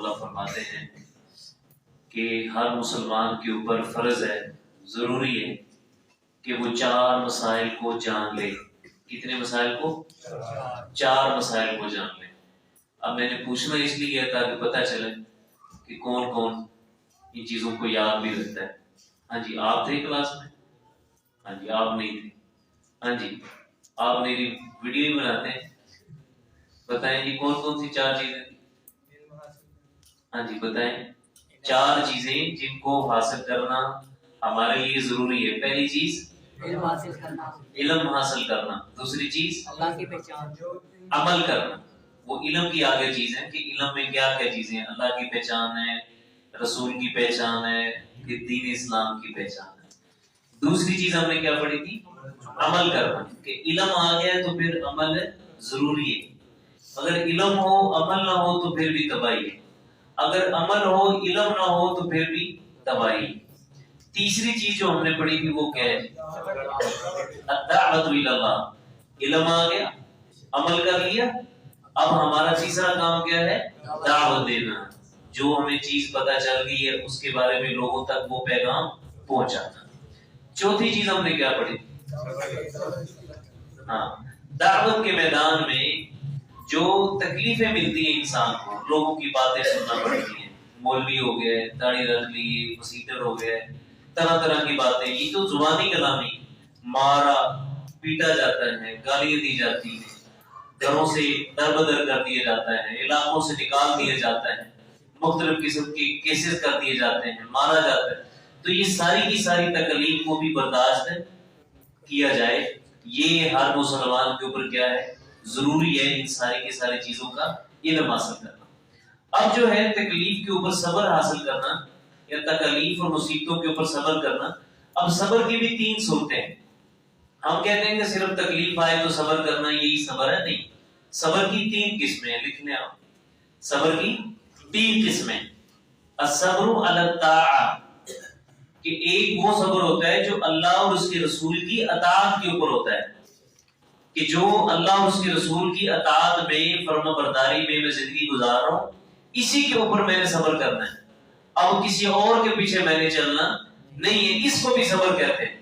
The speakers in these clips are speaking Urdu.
اللہ فرماتے ہیں کہ ہر مسلمان کے اوپر فرض ہے، ضروری ہے کہ وہ 4 مسائل کو جان لے۔ کتنے مسائل کو؟ 4 مسائل کو جان لے۔ اب میں نے پوچھنا اس لیے کیا تاکہ پتہ چلے کہ کون کون ان چیزوں کو یاد بھی رکھتا ہے۔ ہاں جی، آپ تھے کلاس میں؟ ہاں جی، آپ نہیں تھے؟ ہاں جی، آپ میری ویڈیو ہی بناتے ہیں؟ بتائیں جی کون کون سی 4 چیزیں؟ ہاں جی بتائیں۔ 4 چیزیں جن کو حاصل کرنا ہمارے لیے ضروری ہے۔ پہلی چیز علم حاصل کرنا، علم حاصل کرنا۔ دوسری چیز اللہ کی پہچان، عمل کرنا۔ وہ علم کی آگے چیز ہے کہ علم میں کیا کیا چیزیں ہیں؟ اللہ کی پہچان ہے، رسول کی پہچان ہے، کہ دین اسلام کی پہچان ہے۔ دوسری چیز ہم نے کیا پڑھی تھی؟ عمل کرنا، کہ علم آ گیا تو پھر عمل ضروری ہے۔ اگر علم ہو عمل نہ ہو تو پھر بھی تباہی ہے، اگر عمل ہو علم نہ ہو تو پھر بھی تباہی۔ تیسری چیز جو ہم نے پڑھی تھی وہ کیا ہے؟ الدعوۃ الی اللہ۔ علم آ گیا، عمل کر لیا، اب ہمارا تیسرا کام کیا ہے؟ دعوت دینا۔ جو ہمیں چیز پتہ چل گئی ہے اس کے بارے میں لوگوں تک وہ پیغام پہنچانا۔ چوتھی چیز ہم نے کیا پڑھی؟ ہاں، دعوت کے میدان میں جو تکلیفیں ملتی ہیں انسان کو، لوگوں کی باتیں سننا پڑتی ہیں، مولوی ہو گئے، داڑھی رکھ لی، مسیٹر ہو گئے، طرح طرح کی باتیں، یہ تو زبانی کلامی، مارا پیٹا جاتا ہے، گالیاں دی جاتی ہیں، گھروں سے در بدر کر دیا جاتا ہے، علاقوں سے نکال دیا جاتا ہے، مختلف قسم کے کیسز کر دیے جاتے ہیں، مارا جاتا ہے۔ تو یہ ساری کی ساری تکلیف کو بھی برداشت کیا جائے، یہ ہر مسلمان کے اوپر کیا ہے؟ ضروری ہے۔ ان ساری کی ساری چیزوں کا علم حاصل کرنا۔ اب جو ہے تکلیف کے اوپر صبر حاصل کرنا یا تکلیف اور مصیبتوں کے اوپر صبر کرنا، اب صبر کی بھی 3 صورتیں ہیں۔ ہم کہتے ہیں کہ صرف تکلیف آئے تو صبر کرنا یہی صبر ہے، نہیں۔ صبر کی 3 قسمیں ہیں، لکھ لیں آپ۔ صبر کی 3 قسمیں۔ الصبر علی الطاعہ، کہ ایک وہ صبر ہوتا ہے جو اللہ اور اس کے رسول کی اطاعت کے اوپر ہوتا ہے، کہ جو اللہ اور اس کے رسول کی اطاعت میں، فرما برداری میں زندگی گزار رہا ہوں، اسی کے اوپر میں نے صبر کرنا ہے۔ اب کسی اور کے پیچھے میں نے چلنا نہیں ہے، اس کو بھی صبر کہتے ہیں۔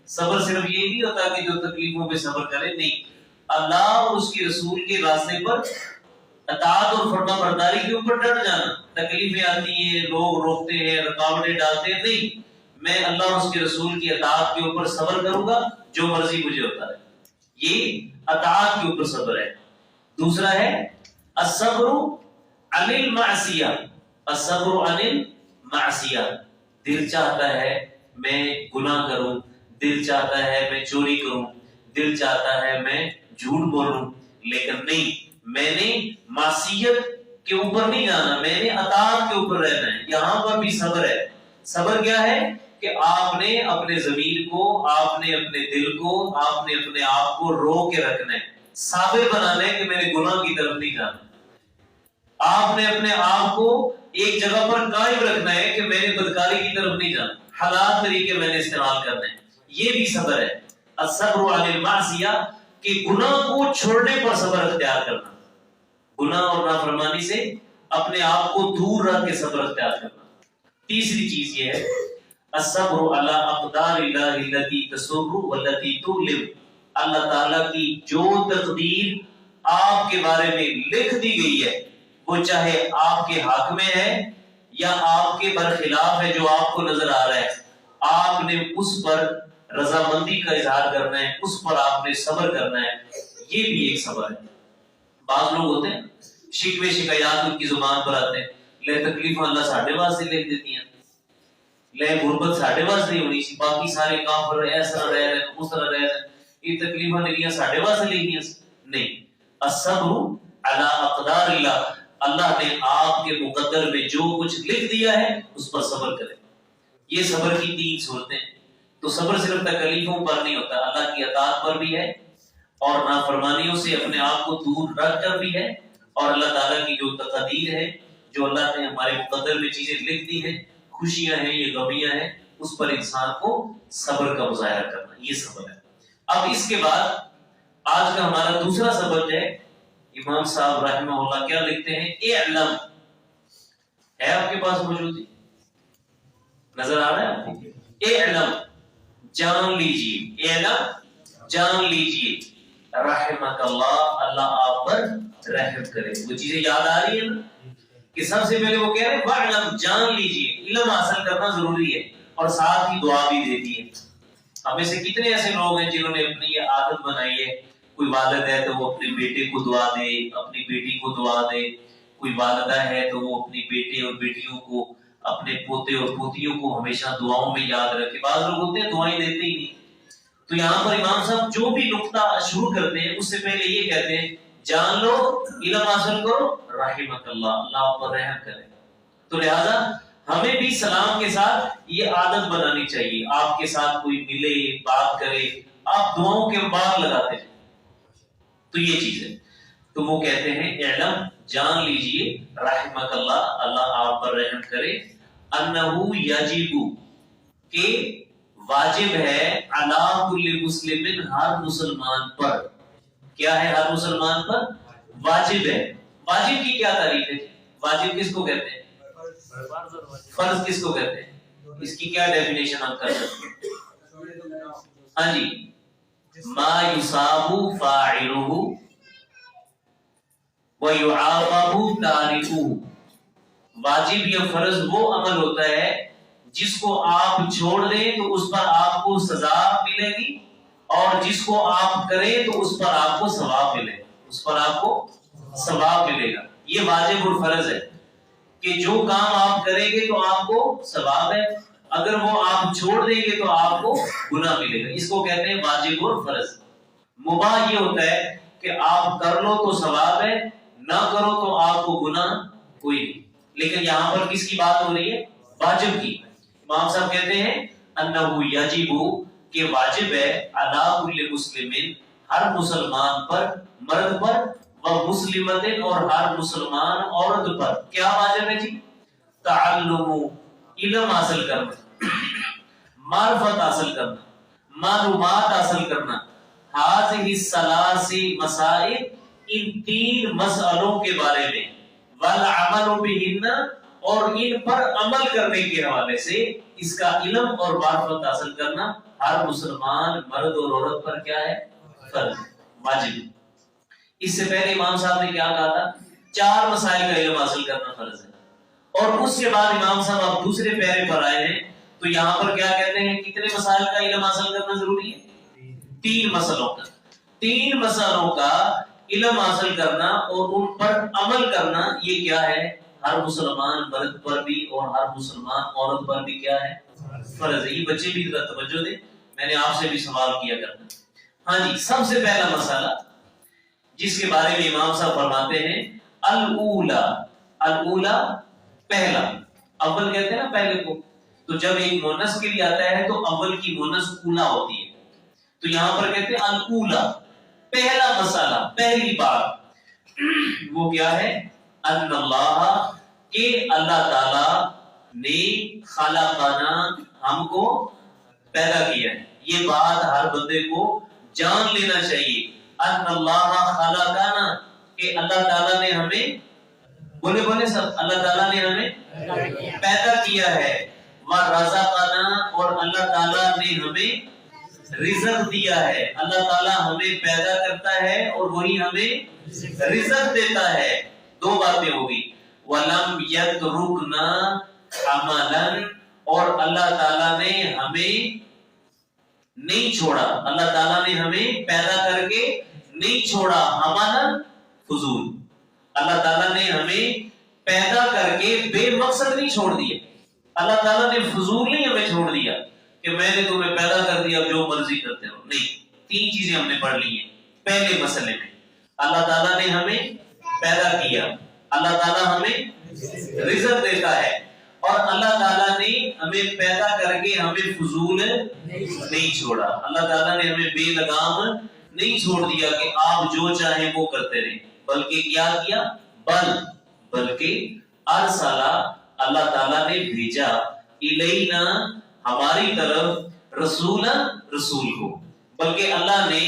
صبر صرف یہ نہیں ہوتا کہ جو تکلیفوں پہ صبر کرے، نہیں، اللہ اور اس کے رسول کے راستے پر اطاعت اور فرما برداری کے اوپر ڈٹ جانا۔ تکلیفیں آتی ہیں، لوگ روکتے ہیں، رکاوٹیں ڈالتے ہیں، نہیں، میں اللہ اور اس کے رسول کی اطاعت کے اوپر صبر کروں گا، جو مرضی مجھے ہوتا ہے۔ یہ اطاعت کے اوپر صبر ہے۔ دوسرا ہے الصبر عن المعصیہ۔ الصبر عن المعصیہ، دل چاہتا ہے میں گناہ کروں، دل چاہتا ہے میں چوری کروں، دل چاہتا ہے میں جھوٹ بولوں، لیکن نہیں، میں نے معصیت کے اوپر نہیں جانا، میں نے اطاعت کے اوپر رہنا ہے۔ یہاں پر بھی صبر ہے۔ صبر کیا ہے؟ کہ آپ نے اپنے ضمیر کو، آپ نے اپنے دل کو، آپ نے اپنے آپ کو رو کے رکھنا ہے، صابر بنانا ہے کہ میں نے گناہ کی طرف نہیں جانا۔ آپ نے اپنے آپ کو ایک جگہ پر قائم رکھنا ہے کہ میں نے بدکاری کی طرف نہیں جانا، حلال طریقے میں نے استعمال کرنا ہے۔ یہ بھی صبر ہے۔ الصبر علی المعصیہ، کہ گناہ کو چھوڑنے پر صبر اختیار کرنا، گناہ اور نافرمانی سے اپنے آپ کو دور رکھ کے صبر اختیار کرنا۔ تیسری چیز یہ ہے الصبر علی اقدار اللہ التي تسر والتي تغلب، اللہ تعالیٰ کی جو تقدیر آپ کے بارے میں لکھ دی گئی ہے، وہ چاہے آپ کے حق میں ہے یا آپ کے برخلاف ہے، جو آپ کو نظر آ رہا ہے، آپ نے اس پر رضامندی کا اظہار کرنا ہے، اس پر آپ نے صبر کرنا ہے۔ یہ بھی ایک صبر ہے۔ بعض لوگ ہوتے ہیں شکوے شکایات ان کی زبان پر آتے ہیں، لے تکلیف اللہ ساڈے واسطے لکھ دیتی ہیں، لے غربت ساڈے واسطے نہیں ہونی سی، باقی سارے کافر اس طرح رہ رہے ہیں، اس طرح رہ رہے ہیں، یہ تکلیفاں لکھیاں ساڈے واسطے لکھیاں نہیں۔ الصبر علی اقدار اللہ، اللہ نے آپ کے مقدر میں جو کچھ لکھ دیا ہے اس پر صبر کریں۔ یہ صبر کی 3 صورتیں۔ تو صبر صرف تکلیفوں پر نہیں ہوتا، اللہ کی اطاعت پر بھی ہے، اور نافرمانیوں سے اپنے آپ کو دور رکھ کر بھی ہے، اور اللہ تعالیٰ کی جو تقدیر ہے، جو اللہ نے ہمارے مقدر میں چیزیں لکھ دی ہیں، خوشیاں ہیں یا غمیاں ہیں، اس پر انسان کو صبر کا مظاہرہ کرنا، یہ صبر ہے۔ اب اس کے بعد آج کا ہمارا دوسرا سبق ہے، امام صاحب رحمہ اللہ کیا لکھتے ہیں؟ اعلم، ہے آپ کے پاس موجود؟ نظر آ رہا ہے آپ کو؟ اعلم جان لیجیے، اعلم جان لیجیے، رحمک اللہ اللہ آپ پر رحم کرے۔ وہ چیزیں یاد آ رہی ہیں نا کہ سب سے پہلے وہ کہہ رہے ہیں وَعْلَمْ جان لیجیے، علم حاصل کرنا ضروری ہے، اور ساتھ ہی دعا بھی دیتی ہے۔ ہمیں سے کتنے ایسے لوگ ہیں جنہوں نے اپنی یہ عادت بنائی ہے، کوئی والد ہے تو وہ اپنے بیٹے کو دعا دے، اپنی بیٹی کو دعا دے، کوئی والدہ ہے تو وہ اپنی بیٹے اور بیٹیوں کو، اپنے پوتے اور پوتیوں کو ہمیشہ دعاؤں میں یاد رکھے۔ بعض لوگ ہوتے ہیں دعائیں دیتے ہی نہیں۔ تو یہاں پر امام صاحب جو بھی نقطہ شروع کرتے ہیں اس سے پہلے یہ کہتے ہیں جان لو، علم حاصل کرو، رحمک اللہ اللہ آپ پر رحم کرے۔ تو لہذا ہمیں بھی سلام کے ساتھ یہ عادت بنانی چاہیے، آپ کے ساتھ کوئی ملے بات کرے آپ دعاؤں کے بعد لگاتے ہیں، تو یہ چیز ہے۔ تو وہ کہتے ہیں اعلم جان لیجئے، رحمک اللہ اللہ آپ پر رحم کرے، انہو یجب کہ واجب ہے، علی کل مسلم ہر مسلمان پر، کیا ہے ہر مسلمان پر واجب ہے۔ واجب کی کیا تعریف ہے؟ واجب کس کو کہتے ہیں؟ فرض کس کو کہتے ہیں؟ اس کی کیا ڈیفینیشن ہم کر سکتے ہیں؟ ہاں جی، ما یصاب فاعلہ ویعاقب تارکہ، واجب یا فرض وہ عمل ہوتا ہے جس کو آپ چھوڑ دیں تو اس پر آپ کو سزا ملے گی، اور جس کو آپ کریں تو اس پر آپ کو ثواب ملے گا، اس پر آپ کو ثواب ملے گا۔ یہ واجب اور فرض ہے کہ جو کام آپ کریں گے تو آپ کو ثواب ہے، اگر وہ آپ چھوڑ دیں گے تو آپ کو گناہ ملے گا۔ اس کو کہتے ہیں واجب اور فرض۔ مباح یہ ہوتا ہے کہ آپ کر لو تو ثواب ہے، نہ کرو تو آپ کو گناہ کوئی نہیں۔ لیکن یہاں پر کس کی بات ہو رہی ہے؟ واجب کی۔ امام صاحب کہتے ہیں انہو یجب کہ واجب ہے، علی کل مسلم ہر مسلمان پر، مرد پر، و مسلمت اور ہر مسلمان عورت پر، کیا واجب ہے جی؟ تعلم علم حاصل کرنا، معرفت حاصل کرنا، معلومات حاصل کرنا، هذه الثلاث مسائل ان تین مسئلوں کے بارے میں، والعمل بہن اور ان پر عمل کرنے کے حوالے سے اس کا علم اور معرفت حاصل کرنا ہر مسلمان مرد اور عورت پر کیا ہے؟ فرض، واجب۔ اس سے پہلے امام صاحب نے کیا کہا تھا؟ 4 مسائل کا علم حاصل کرنا فرض ہے، اور اس کے بعد امام صاحب اب دوسرے پیرے پر آئے ہیں تو یہاں پر کیا کہتے ہیں؟ کتنے مسائل کا علم حاصل کرنا ضروری ہے؟ 3 مسئلوں کا، 3 مسئلوں کا علم حاصل کرنا اور ان پر عمل کرنا، یہ کیا ہے؟ ہر مسلمان مرد پر بھی اور ہر مسلمان عورت پر بھی کیا ہے؟ فرض ہے۔ یہ بچے بھی ذرا توجہ دیں، میں نے آپ سے بھی سوال کیا کرنا۔ ہاں جی، سب سے پہلا مسئلہ جس کے بارے میں امام صاحب فرماتے ہیں الاولا، الاولا پہلا، اول کہتے ہیں نا پہلے کو، تو جب ایک مؤنث کے لیے آتا ہے تو اول کی مؤنث اولا ہوتی ہے، تو یہاں پر کہتے ہیں الاولا، پہلا مسئلہ، پہلی بات وہ کیا ہے؟ ان اللہ، کہ اللہ تعالی نے خلقنا، ہم کو پیدا کیا ہے۔ یہ بات ہر بندے کو جان لینا چاہیے، ان اللہ خلقنا، کہ اللہ تعالیٰ نے ہمیں، بولے بولے سب، اللہ تعالیٰ نے ہمیں پیدا کیا ہے، ورزقنا، اور اللہ تعالیٰ نے ہمیں رزق دیا ہے۔ اللہ تعالیٰ ہمیں پیدا کرتا ہے اور وہی ہمیں رزق دیتا ہے۔ 2 باتیں ہوگی، وَلَمْ يَتْرُكْنَا عَمَلًا، اور اللہ تعالیٰ نے ہمیں نہیں چھوڑا، اللہ تعالیٰ نے ہمیں پیدا کر کے نہیں چھوڑا، عملاً فضول، اللہ تعالیٰ نے ہمیں پیدا کر کے بے مقصد نہیں چھوڑ دیا، اللہ تعالیٰ نے فضول نہیں ہمیں چھوڑ دیا کہ میں نے تمہیں پیدا کر دیا جو مرضی کرتے ہو، نہیں۔ 3 چیزیں ہم نے پڑھ لی ہیں پہلے مسئلے میں، اللہ تعالیٰ نے ہمیں پیدا کیا، اللہ تعالیٰ ہمیں رزق دیتا ہے، اور اللہ تعالیٰ نے ہمیں پیدا کر کے ہمیں فضول نہیں چھوڑا، اللہ تعالیٰ نے ہمیں بے لگام نہیں چھوڑ دیا کہ آپ جو چاہیں وہ کرتے رہیں، بلکہ کیا کیا؟ بلکہ ارسلہ، اللہ تعالیٰ نے بھیجا، الینا، ہماری طرف، رسول کو، بلکہ اللہ نے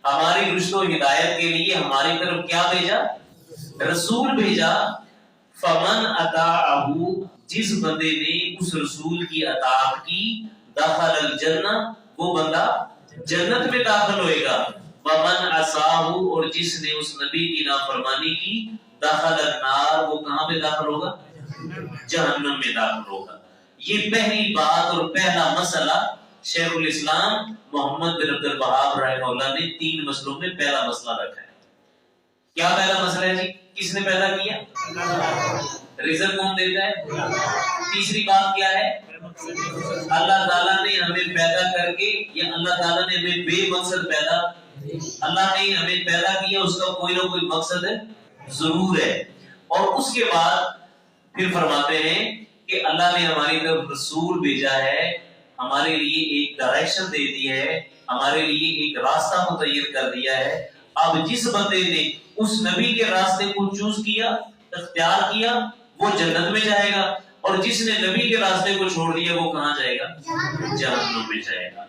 ہماری رشد و ہدایت کے لیے ہماری طرف کیا بھیجا؟ رسول بھیجا، فمن اطاعہ جس بندے نے اس رسول کی اطاعت کی دخل الجنہ وہ بندہ جنت میں داخل ہوئے گا، ومن عصاہ اور جس نے اس نبی کی نافرمانی کی دخل النار وہ کہاں پہ داخل ہوگا؟ جہنم میں داخل ہوگا۔ یہ پہلی بات اور پہلا مسئلہ شیخ الاسلام محمد بن عبد الوہاب رحمہ اللہ نے 3 مسئلوں میں پہلا مسئلہ رکھا ہے۔ کیا پہلا مسئلہ ہے جی؟ کس نے پیدا کیا؟ رزق کون دیتا ہے؟ تیسری بات کیا ہے؟ اللہ تعالیٰ نے ہمیں پیدا کر کے یا اللہ تعالیٰ نے ہمیں بے مقصد پیدا، اللہ نے ہمیں پیدا کیا اس کا کوئی نہ کوئی مقصد ہے ضرور ہے۔ اور اس کے بعد پھر فرماتے ہیں کہ اللہ نے ہماری طرف رسول بھیجا ہے، ہمارے لیے ایک ڈائریکشن دے دی ہے، ہمارے لیے ایک راستہ متعین کر دیا ہے۔ اب جس بندے نے اس نبی کے راستے کو چوز کیا، اختیار کیا، وہ جنت میں جائے گا، اور جس نے نبی کے راستے کو چھوڑ دیا وہ کہاں جائے گا؟ جہنم میں جائے گا۔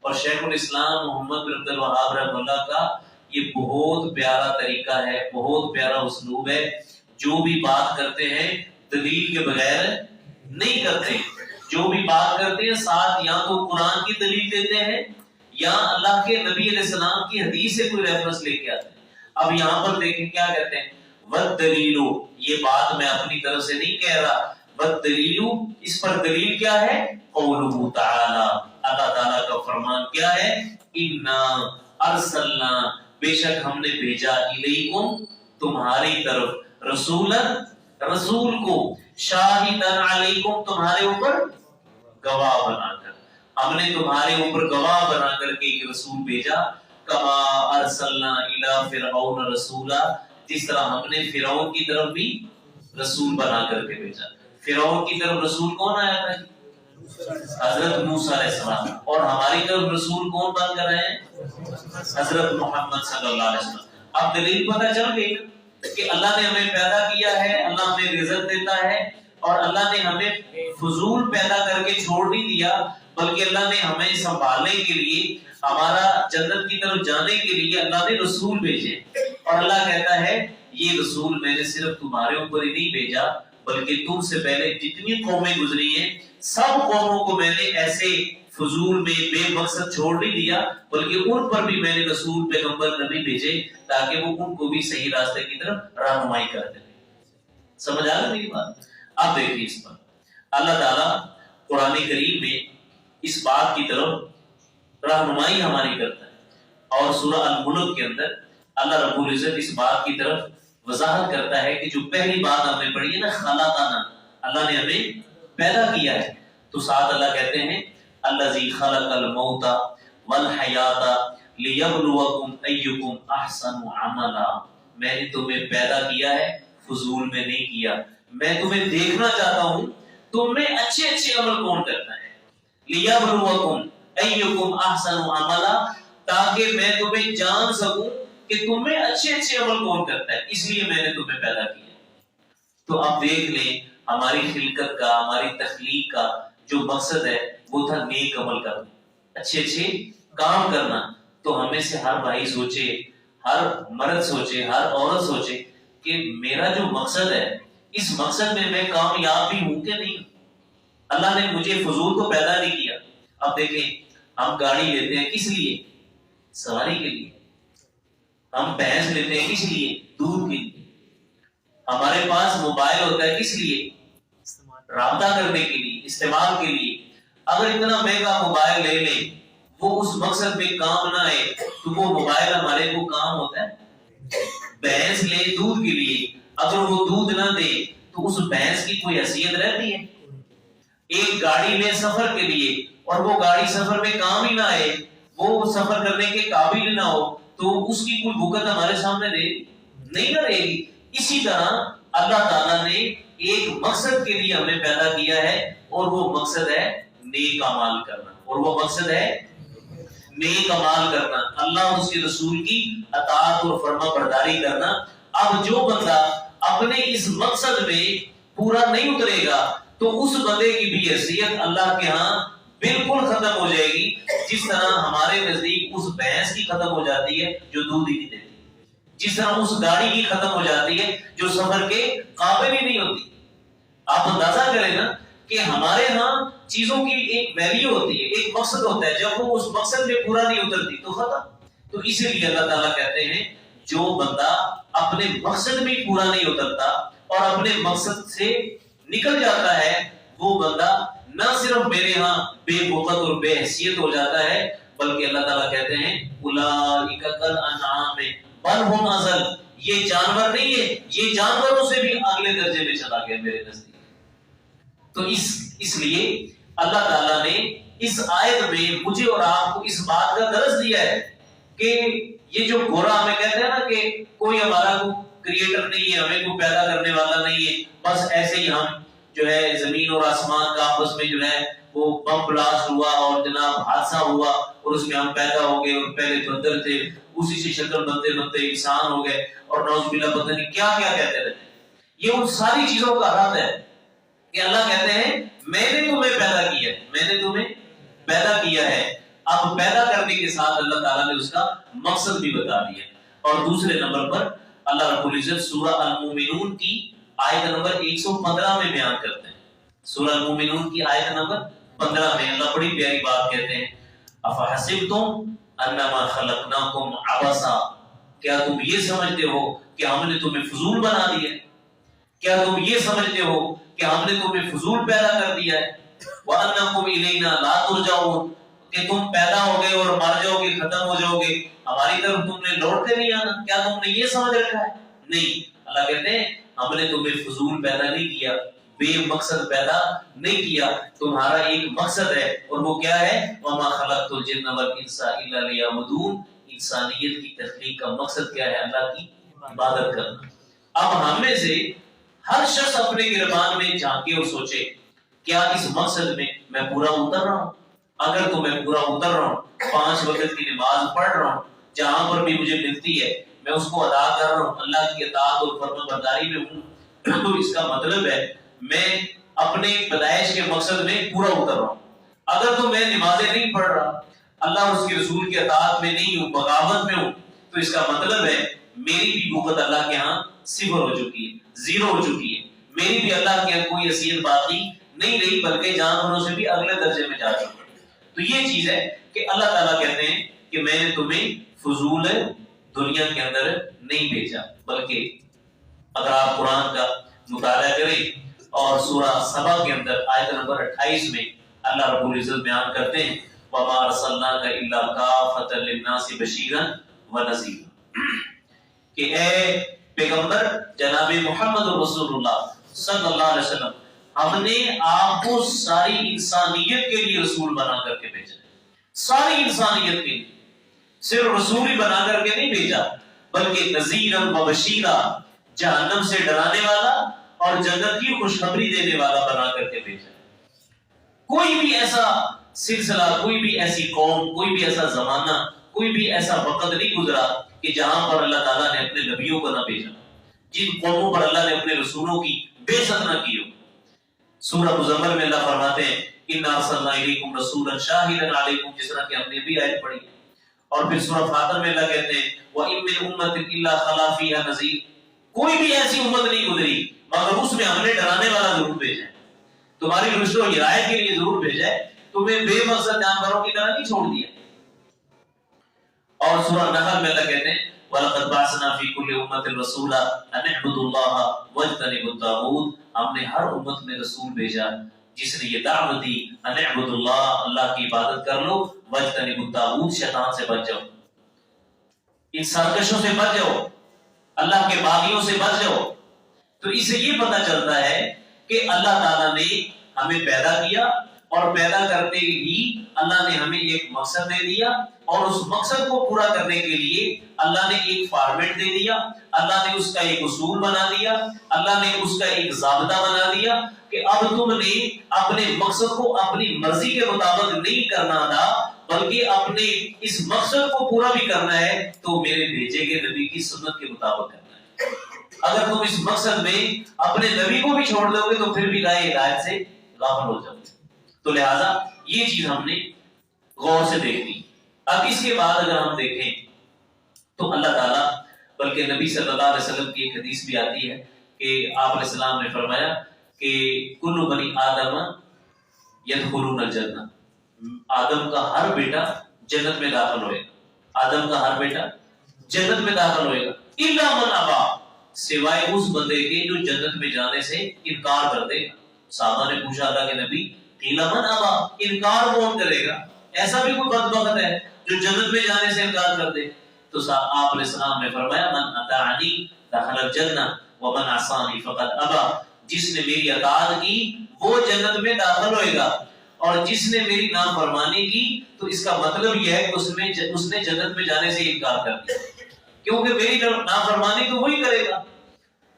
اور شیخ الاسلام محمد بن عبد الوہاب رحمہ اللہ کا یہ بہت پیارا طریقہ ہے، بہت پیارا اسلوب ہے۔ جو بھی بات کرتے ہیں دلیل کے بغیر نہیں کرتے، جو بھی بات کرتے ہیں ساتھ یا تو قرآن کی دلیل دیتے ہیں یا اللہ کے نبی علیہ السلام کی حدیث سے کوئی ریفرنس لے کے آتے ہیں۔ اب یہاں پر دیکھیں کیا کہتے ہیں، وَالدَّلِيلُ، یہ بات میں اپنی طرف سے نہیں کہہ رہا، وَالدَّلِيلُ اس پر دلیل کیا ہے؟ قَوْلُهُ تَعَالَى، اللہ تعالیٰ کا فرمان کیا ہے؟ اِنَّا أَرْسَلْنَا، بے شک ہم نے بھیجا إِلَيْكُمْ تمہاری طرف رسولا، رسول کو، شاہدًا علیکم تمہارے اوپر گواہ بنا کر، ہم نے تمہارے اوپر گواہ بنا کر کے ایک رسول بھیجا، کما ارسلنا الی فرعون رسولا، جس طرح ہم نے فرعون کی طرف بھی رسول بنا کر کے بھیجا۔ فرعون کی طرف رسول کون آیا تھا؟ حضرت موسیٰ علیہ السلام، اور ہماری طرف رسول کون بن کر آئے ہیں؟ حضرت محمد صلی اللہ علیہ وسلم۔ اب دلیل پتہ چل گئی کہ اللہ نے ہمیں پیدا کیا ہے، اللہ ہمیں رزق دیتا ہے، اور اللہ نے ہمیں فضول پیدا کر کے چھوڑ نہیں دیا، بلکہ اللہ نے ہمیں سنبھالنے کے لیے، ہمارا جنت کی طرف جانے کے لیے اللہ نے رسول بھیجے۔ اور اللہ کہتا ہے یہ رسول میں نے صرف تمہارے اوپر ہی نہیں بھیجا، بلکہ تم سے پہلے جتنی قومیں گزری ہیں سب قوموں کو میں نے ایسے فضول میں بے مقصد چھوڑ نہیں دیا، بلکہ ان پر بھی میں نے رسول پیغمبر نبی بھیجے تاکہ وہ ان کو بھی صحیح راستے کی طرف رہنمائی کر دیں۔ سمجھ آ گئی میری بات؟ اب دیکھیے اس پر اللہ تعالیٰ قرآن کریم میں اس بات کی طرف رہنمائی ہماری کرتا ہے، اور سورہ الملک کے اندر اللہ رب العزت اس بات کی طرف وضاحت کرتا ہے کہ جو پہلی بات ہم نے پڑھی ہے نا، خلقنا، اللہ نے ہمیں پیدا کیا ہے، تو ساتھ اللہ کہتے ہیں الذی خلق الموت والحیات لیبلوکم ایکم احسن عملا، میں نے تمہیں پیدا کیا ہے، فضول میں نہیں کیا، میں تمہیں دیکھنا چاہتا ہوں تم میں اچھے اچھے عمل کون کرتا ہے، لیبلوکم ایکم احسن عملا، تاکہ میں تمہیں جان سکوں کہ تم میں اچھے اچھے عمل کون کرتا ہے، اس لیے میں نے تمہیں پیدا کیا۔ تو اب دیکھ لیں ہماری خلقت کا، ہماری تخلیق کا جو مقصد ہے وہ تھا نیک عمل کرنا، اچھے اچھے کام کرنا۔ تو ہمیں سے ہر بھائی سوچے، ہر مرد سوچے، ہر عورت سوچے کہ میرا جو مقصد ہے اس مقصد میں میں کامیاب بھی ہوں کہ نہیں۔ اللہ نے مجھے فضول کو پیدا نہیں کیا۔ اب دیکھیں ہم گاڑی لیتے ہیں کس لیے؟ سواری کے لیے۔ ہم بھینس لیتے ہیں کس لیے؟ دودھ کے لیے۔ ہمارے پاس موبائل ہوتا ہے کس لیے؟ رابطہ کرنے کے لیے، استعمال کے لیے۔ اگر اتنا مہنگا موبائل لے لیں وہ اس مقصد میں کام نہ آئے تو وہ موبائل ہمارے کو کام ہوتا ہے؟ بھینس لے دودھ کے لیے، اگر وہ دودھ نہ دے تو اس بھینس کی کوئی حیثیت رہتی ہے؟ ایک گاڑی لے سفر کے لیے اور وہ گاڑی سفر میں کام ہی نہ آئے، وہ سفر کرنے کے قابل نہ ہو تو اس کی کوئی بھگت ہمارے سامنے نہیں نہ رہے گی۔ اسی طرح اللہ تعالیٰ نے ایک مقصد کے لیے ہمیں پیدا کیا ہے، اور وہ مقصد ہے نیک اعمال کرنا، اور وہ مقصد ہے نیک اعمال کرنا، اللہ اور اس کے رسول کی اطاعت اور فرما برداری کرنا۔ اب جو بندہ اپنے اس مقصد میں پورا نہیں اترے گا تو اس بندے کی بھی حیثیت اللہ کے ہاں بالکل ختم ہو جائے گی، جس طرح ہمارے نزدیک اس بھینس کی ختم ہو جاتی ہے جو دودھ ہی نہیں دیتی۔ جس طرح اس گاڑی کی ختم ہو جاتی ہے جو سفر کے قابل ہی نہیں ہوتی. آپ اندازہ کریں نا کہ ہمارے ہاں چیزوں کی ایک ویلیو ہوتی ہے، ایک مقصد ہوتا ہے، جب وہ اس مقصد میں پورا نہیں اترتی تو ختم. تو اسی لیے اللہ تعالیٰ کہتے ہیں جو بندہ اپنے مقصد میں پورا نہیں اترتا اور اپنے مقصد سے نکل جاتا ہے، وہ بندہ نہ صرف میرے ہاں بے وقت اور بے حیثیت ہو جاتا ہے، بلکہ اللہ تعالیٰ کہتے ہیں اولئک کالانعام بل ہم اضل، یہ جانور نہیں ہے، یہ جانوروں سے بھی اگلے درجے میں چلا گیا میرے نزدیک. تو اس لیے اللہ تعالیٰ نے اس آیت میں مجھے اور آپ کو اس بات کا درس دیا ہے کہ یہ جو گورا ہمیں کہتے ہیں نا کہ کوئی ہمارا کو کریٹر نہیں ہے، ہمیں کوئی پیدا کرنے والا نہیں ہے، بس ایسے ہی ہم جو ہے زمین اور آسمان کا آپس میں جو ہے وہ بم بلاسٹ ہوا اور جناب حادثہ ہوا اور اس میں ہم پیدا ہو گئے اور پہلے بندر تھے، اسی سے شکل بنتے بنتے انسان ہو گئے اور نعوذ باللہ پتہ نہیں کیا کیا کہتے رہتے. یہ ان ساری چیزوں کا رد ہے کہ اللہ کہتے ہیں میں نے تمہیں پیدا کیا ہے، میں نے تمہیں پیدا کیا ہے. اب پیدا کرنے کے ساتھ اللہ تعالیٰ نے اس کا مقصد بھی بتا دیا. اور دوسرے نمبر پر اللہ رب العزت سورہ المومنون کی آیت نمبر 115 میں بیان کرتے ہیں. سورہ المومنون کی آیت نمبر 15 میں اللہ بڑی پیاری بات کہتے ہیں افحسبتم انما خلقناکم عبثا، کیا تم یہ سمجھتے ہو کہ ہم نے تمہیں فضول بنا دیا ہے؟ کیا تم یہ سمجھتے ہو کہ ہم نے تمہیں فضول پیدا کر دیا ہے؟ وَأَنَّكُمْ إِلَيْنَا لَا تُرْجَعُونَ، کہ تم پیدا ہو گئے اور مر جاؤ گے، ختم ہو جاؤ گے، ہماری طرف تم نے لوٹتے نہیں آنا. کیا تم نے یہ سمجھ رکھا ہے؟ نہیں. اللہ کہتے ہیں ہم نے تمہیں فضول پیدا نہیں کیا، بے مقصد پیدا نہیں کیا. تمہارا ایک مقصد ہے اور وہ کیا ہے؟ وَمَا خَلَقْتُ الْجِنَّ وَالْإِنسَ إِلَّا لِيَعْبُدُونَ. انسانیت کی تخلیق کا مقصد کیا ہے؟ اللہ کی عبادت کرنا. اب ہم میں سے ہر شخص اپنے گربان میں جھانکے اور سوچے کیا اس مقصد میں میں پورا اتر رہا ہوں؟ اگر تو میں پورا اتر رہا ہوں، 5 وقت کی نماز پڑھ رہا ہوں، جہاں پر بھی مجھے ملتی ہے میں اس کو ادا کر رہا ہوں، اللہ کی اطاعت اور فرمان برداری میں ہوں، تو اس کا مطلب ہے میں اپنے پیدائش کے مقصد میں پورا اتر رہا ہوں. اگر تو میں نمازیں نہیں پڑھ رہا، اللہ اور اس کے رسول کی اطاعت میں نہیں ہوں، بغاوت میں ہوں، تو اس کا مطلب ہے میری بھی قوت اللہ کے ہاں صفر ہو چکی ہے، زیرو ہو چکی ہے. میری بھی اللہ کے کوئی حیثیت باقی نہیں رہی، بلکہ جانوروں سے بھی اگلے درجے میں جا چکا. تو یہ چیز ہے کہ اللہ تعالیٰ کہتے ہیں کہ میں نے تمہیں فضول دنیا کے اندر نہیں بھیجا، بلکہ اگر آپ قرآن کا مطالعہ کریں اور سورہ سبا کے اندر آیت نمبر 28 میں اللہ رب العزت بیان کرتے ہیں وَمَا أَرْسَلْنَاكَ إِلَّا كَافَّةً لِلنَّاسِ بَشِيرًا وَنَذِيرًا، کہ اے پیغمبر جناب محمد رسول اللہ صلی اللہ علیہ وسلم، ہم نے آپ کو ساری انسانیت کے لیے رسول بنا کر کے بھیجا. ساری انسانیت کے لیے صرف رسول ہی بنا کر کے نہیں بھیجا، بلکہ نذیرا و بشیرا، جہنم سے ڈرانے والا اور جنت کی خوشخبری دینے والا بنا کر کے بھیجا. کوئی بھی ایسا سلسلہ، کوئی بھی ایسی قوم، کوئی بھی ایسا زمانہ، کوئی بھی ایسا وقت نہیں گزرا کہ جہاں پر اللہ تعالیٰ نے اپنے نبیوں کو نہ بھیجا، جن قوموں پر اللہ نے اپنے رسولوں کی بےعزت نہ کی ہو. سورہ مزمل میں اللہ فرماتے ہیں اِنَّا أَرْسَلْنَا إِلَيْكُمْ رَسُولًا شَاهِدًا عَلَيْكُمْ، جس طرح کہ ہم نے بھی آیت پڑھی. اور پھر سورہ فاطر میں اللہ کہتے ہیں وَإِن مِّنْ أُمَّةٍ إِلَّا خَلَا فِيهَا نَذِيرٌ، کوئی بھی ایسی امت نہیں گزری مگر اس میں ہم نے ڈرانے والا ضرور بھیجا ہے، تمہاری رشد و ہدایت کے لیے ضرور بھیجا ہے، تمہیں بے مقصد جانوروں کی طرح نہیں چھوڑ دیا. اور سورہ نحل میں اللہ کہتے ہیں وَلَقَدْ بَعَثْنَا فِي كُلِّ أُمَّةٍ رَسُولًا أَنِ اعْبُدُوا اللَّهَ وَاجْتَنِبُوا الطَّاغُوتَ، ہم نے ہر امت میں رسول بھیجا جس نے یہ دعوت دی أَنِ اعْبُدُوا اللَّهَ، اللہ کی عبادت کر لو، وَاجْتَنِبُوا الطَّاغُوتَ، شیطان سے بچ جاؤ، ان سرکشوں سے بچ جاؤ، اللہ کے باغیوں سے بچ جاؤ. تو اس سے یہ پتہ چلتا ہے کہ اللہ تعالیٰ نے ہمیں پیدا کیا اور پیدا کرتے ہی اللہ نے ہمیں ایک مقصد دے دیا اور اس مقصد کو پورا کرنے کے لیے اللہ نے ایک فارمیٹ دے دیا، اللہ نے اس کا ایک اصول بنا دیا، اللہ نے اس کا ایک ضابطہ بنا دیا کہ اب تم نے اپنے مقصد کو اپنی مرضی کے مطابق نہیں کرنا تھا بلکہ اپنے اس مقصد کو پورا بھی کرنا ہے تو میرے بھیجے گئے نبی کی سنت کے مطابق کرنا ہے. اگر تم اس مقصد میں اپنے نبی کو بھی چھوڑ دو گے تو پھر بھی راہ ہدایت سے غافل ہو جاؤ گے. تو لہذا یہ چیز ہم نے غور سے دیکھنی. اب اس کے بعد اگر ہم دیکھیں تو اللہ تعالیٰ بلکہ نبی صلی اللہ علیہ وسلم کی ایک حدیث بھی آتی ہے کہ آپ علیہ السلام نے فرمایا کہ کل بنی آدم یدخلون الجنہ، آدم کا ہر بیٹا جنت میں داخل ہوئے گا، آدم کا ہر بیٹا جنت میں داخل ہوئے گا، الا من ابا، سوائے اس بندے کے جو جنت میں جانے سے انکار کر دے گا۔ صحابہ نے پوچھا اللہ کے نبی قیل من ابا، انکار کون کرے گا؟ ایسا بھی کوئی بدبخت ہے جو جنت میں جانے سے انکار کر دے؟ تو آپ علیہ السلام نے فرمایا من اطاعنی دخل الجنہ ومن عصانی فقد ابا، جس نے میری اطاعت کی وہ جنت میں داخل ہوئے گا، اور جس نے میری نافرمانی کی تو اس کا مطلب یہ ہے کہ اس نے جنت میں جانے سے انکار کر دیا، کیونکہ میری نافرمانی تو وہی کرے گا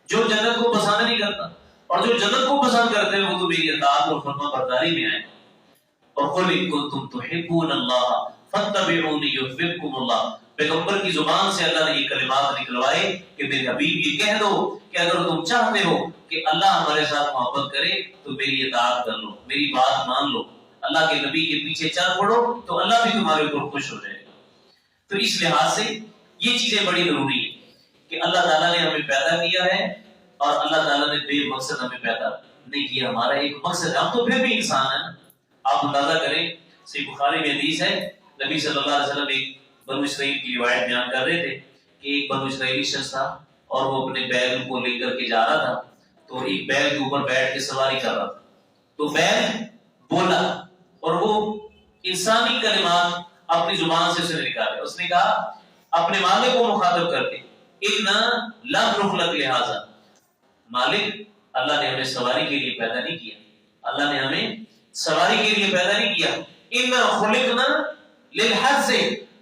جو جنت کو پسند نہیں کرتا، اور جو جنت کو پسند کرتے ہیں وہ تو میری اطاعت اور فرما برداری میں آئے۔ اور قل ان کنتم تحبون اللہ فاتبعونی یحببکم اللہ، پیغمبر کی زبان سے اللہ نے یہ کلمات نکلوائے کہ میرے حبیب یہ کہہ دو کہ اگر تم چاہتے ہو کہ اللہ ہمارے ساتھ محبت کرے تو میری اطاعت کر لو، میری بات مان لو، اللہ کے نبی کے پیچھے چل پڑو تو اللہ بھی تمہارے اوپر خوش ہو جائے گا۔ تو اس لحاظ سے یہ چیزیں بڑی ضروری ہیں کہ اللہ تعالیٰ نے ہمیں پیدا کیا ہے، اور اللہ تعالیٰ نے بے مقصد ہمیں پیدا نہیں کیا، ہمارا ایک مقصد ہے، ہم تو پھر بھی انسان ہیں نا۔ آپ اندازہ کریں، صحیح بخاری میں حدیث ہے، نبی صلی اللہ علیہ وسلم ایک بنو اسرائیل کی روایت بیان کر رہے تھے کہ ایک بنو اسرائیلی شخص تھا اور وہ اپنے بیل کو لے کر کے جا رہا تھا، تو ایک بیل کے اوپر بیٹھ کے سواری کر رہا تھا، تو بیل بولا اور وہ انسانی کلمات اپنی زبان سے اس نے نکالے، اس نے کہا اپنے مالک کو مخاطب کر کے اِنَّا لَمْ نُخْلَقْ لِهَٰذَا، مالک اللہ نے ہمیں سواری کے لیے پیدا نہیں کیا، اللہ نے ہمیں سواری کے لیے پیدا نہیں کیا، اِنَّا خُلِقْنَا لِلْحَرْثِ،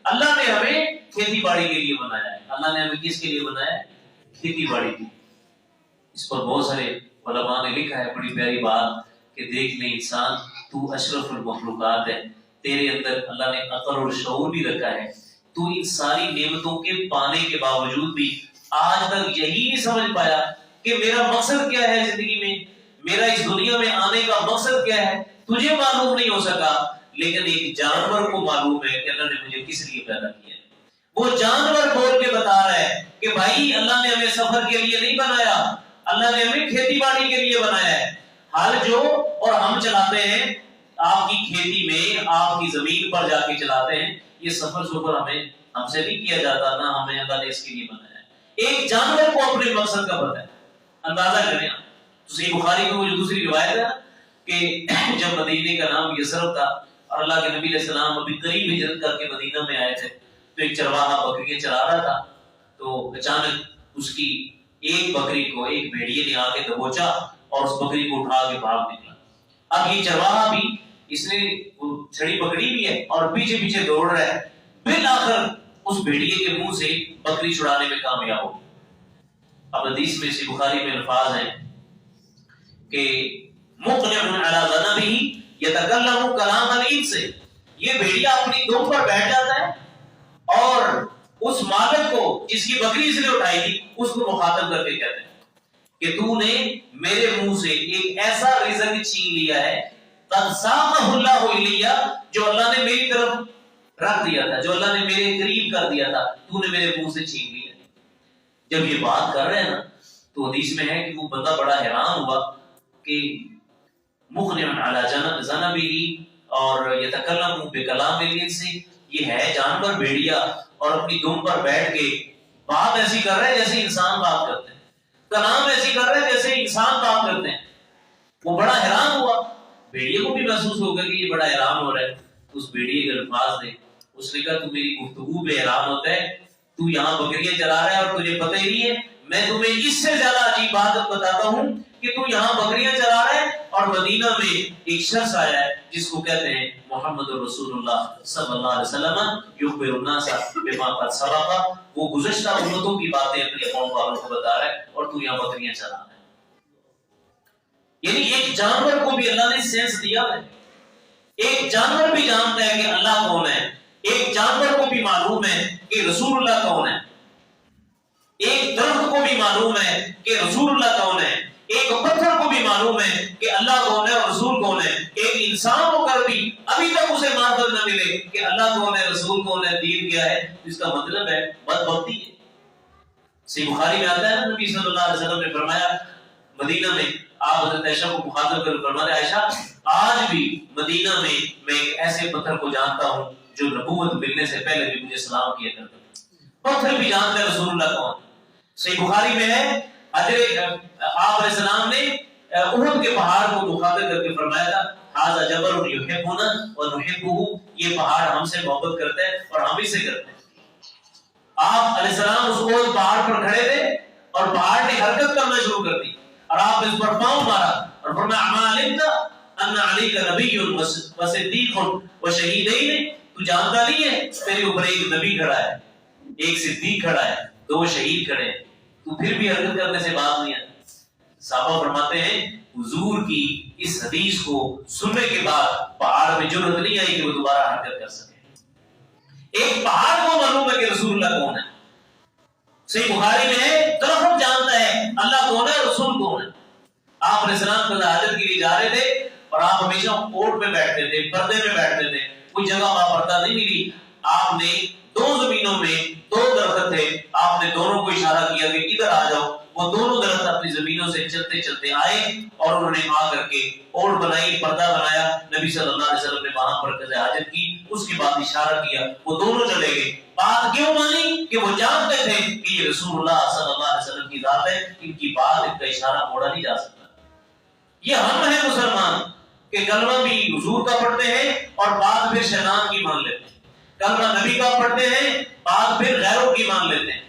اللہ نے ہمیں کھیتی باڑی کے لیے بنایا ہے۔ اللہ نے ہمیں کس کے لیے بنایا ہے؟ کھیتی باڑی کے لیے۔ اس پر بہت سارے علماء نے لکھا ہے بڑی پیاری بات کہ دیکھ لیں انسان، تو اشرف المخلوقات ہے، تیرے اندر اللہ نے عقل اور شعور بھی رکھا ہے، تو ان ساری نعمتوں کے پانے کے باوجود بھی آج تک یہی نہیں سمجھ پایا کہ میرا مقصد کیا ہے زندگی میں، میرا اس دنیا میں آنے کا مقصد کیا ہے، تجھے معلوم نہیں ہو سکا، لیکن ایک جانور کو معلوم ہے کہ اللہ نے مجھے کس لیے پیدا کیا ہے۔ وہ جانور بول کے بتا رہا ہے کہ بھائی اللہ نے ہمیں سفر کے لیے نہیں بنایا، اللہ نے ہمیں کھیتی باڑی کے لیے بنایا ہے۔ ہل جو اور ہم چلاتے ہیں آپ کی کھیتی میں، آپ کی زمین پر جا کے چلاتے ہیں، یہ سفر ہم سے نہیں کیا جاتا، نہ ہمیں اللہ نے اس کے لیے بنایا ہے۔ ایک جانور کو اپنے مقصد کا پتہ ہے، اندازہ کریں۔ تو صحیح بخاری میں وہ جو دوسری روایت ہے کہ جب مدینے کا نام یثرب تھا اور اللہ کے نبی علیہ السلام ابھی قریب ہجرت کر کے مدینہ میں آئے تھے، تو ایک چرواہا بکریاں چرا رہا تھا، تو اچانک اس کی ایک بکری کو ایک بھیڑیے نے آ کے دبوچا اور اس بکری کو اٹھا کے بھاگ نکلا۔ اب یہ چرواہا بھی، اس نے چھڑی پکڑی بھی ہے اور پیچھے پیچھے دوڑ رہا ہے، بالآخر اس بھیڑیے کے منہ سے بکری چھڑانے میں کامیاب ہو۔ اب حدیث میں سے بخاری میں الفاظ ہیں کہ مقنع علی ذنبہ یتکلم کلام الانس، یہ بھیڑیا اپنی دم پر بیٹھ جاتا ہے اور اس مالک کو جس کی بکری اس نے اٹھائی تھی اس کو مخاطب کر کے کہتے ہیں کہ تو نے میرے منہ سے ایک ایسا رزق چھین لیا ہے قد ساقہ اللہ الیہ، جو اللہ نے میری طرف رکھ دیا تھا، جو اللہ نے میرے قریب کر دیا تھا، تو نے میرے منہ سے چھین لیا۔ جب یہ بات کر رہے ہیں نا تو حدیث میں ہے کہ وہ بندہ بڑا حیران ہوا کہ مقنع علی ذنبہ اور یتکلم بکلام الانس، یہ ہے جانور بھیڑیا اور اپنی دم پر بیٹھ کے بات ایسی کر رہے ہیں جیسے انسان بات کرتے ہیں، کلام ایسی کر رہے ہیں جیسے انسان بات کرتے ہیں۔ وہ بڑا حیران ہوا، بھیڑیے کو بھی محسوس ہوگا کہ یہ بڑا حیران ہو رہا ہے، اس بھیڑیے کے الفاظ نے، اس نے کہا تو میری گفتگو پہ حیران ہوتا ہے، تو یہاں بکریاں چلا رہا ہے اور تجھے پتہ ہی نہیں ہے، میں تمہیں اس سے زیادہ عجیب بات بتاتا ہوں کہ تو یہاں بکریاں چلا رہا ہے اور مدینہ میں ایک شخص آیا ہے جس کو کہتے ہیں محمد رسول اللہ صلی اللہ علیہ وسلم، یخبر الناس بما قد سبق، وہ گزشتہ امتوں کی باتیں اپنی قوم والوں کو بتا رہا ہے اور تو یہاں بکریاں چلا رہا ہے۔ یعنی ایک جانور کو بھی اللہ نے سینس دیا ہے، ایک جانور بھی جانتا ہے کہ اللہ کون ہے، ایک جانور کو بھی معلوم ہے کہ رسول اللہ کون ہے، ایک درخت کو بھی معلوم ہے کہ رسول اللہ کون ہے، ایک پتھر کو بھی معلوم ہے کہ اللہ کون ہے اور رسول کون ہے، ایک انسان ہو کر بھی ابھی تک اسے معرفت نہ ملے کہ اللہ کون ہے، رسول کون ہے، دین کیا ہے، اس کا مطلب ہے بدبختی ہے۔ صحیح بخاری میں آتا ہے نا، نبی صلی اللہ علیہ وسلم نے فرمایا مدینہ میں آپ حضرت عائشہ کو مخاطب کر فرماتے ہیں عائشہ آج بھی مدینہ میں ایک ایسے پتھر کو جانتا ہوں جو نبوت ملنے سے پہلے بھی مجھے سلام کیا کرتا تھا۔ پتھر بھی جانتا ہے رسول اللہ کون۔ صحیح بخاری میں ہے آپ علیہ السلام نے احد کے پہاڑ کو مخاطب کر کے فرمایا تھا ھذا جبل یحبنا ونحبه، یہ پہاڑ ہم سے محبت کرتا ہے اور ہم اس سے کرتے ہیں۔ آپ علیہ السلام اس احد پہاڑ پر کھڑے تھے اور پہاڑ نے حرکت کرنا شروع کر دی اور آپ اس پر پاؤں مارا اور فرمایا اما علمت ان علیک نبی وصدیق وشہیدین، تو جانتا نہیں ہے تیرے اوپر ایک نبی کھڑا ہے، ایک صدیق کھڑا ہے، دو شہید کھڑے ہیں، تو پھر بھی حرکت کرنے سے بات نہیں آتی۔ صحابہ فرماتے ہیں حضور کی اس حدیث کو سننے کے بعد پہاڑ میں جرأت نہیں آئی کہ وہ دوبارہ حرکت کر سکے۔ ایک پہاڑ کو معلوم ہے کہ رسول اللہ کون ہے۔ صحیح بخاری میں ہے درخت جانتا ہے اللہ کون ہے، رسول کون ہے۔ آپ علیہ السلام قضاء حاجت کے لیے جا رہے تھے اور آپ ہمیشہ اوٹ میں بیٹھتے تھے، پردے میں بیٹھتے تھے، کوئی جگہ پردہ نہیں ملی۔ آپ نے دو زمینوں میں دو درخت تھے، آپ نے دونوں کو اشارہ کیا کہ ادھر آ جاؤ۔ وہ دونوں درخت اپنی زمینوں سے چلتے چلتے آئے اور انہوں نے آ کر کے اوٹ بنائی، پردہ بنایا، نبی صلی اللہ علیہ وسلم نے وہاں پر قضاء حاجت کی، اس کے بعد اشارہ کیا، وہ دونوں چلے گئے۔ بات کیوں مانی کہ وہ جانتے تھے کہ یہ رسول اللہ صلی اللہ علیہ وسلم کی ذات ہے، ان کی بات ان کا اشارہ موڑا نہیں جا سکتا۔ یہ ہم ہیں مسلمان کہ کلمہ بھی حضور کا پڑھتے ہیں اور بات پھر شیطان کی مان لیتے ہیں، کلمہ نبی کا پڑھتے ہیں، بات پھر غیروں کی مان لیتے ہیں،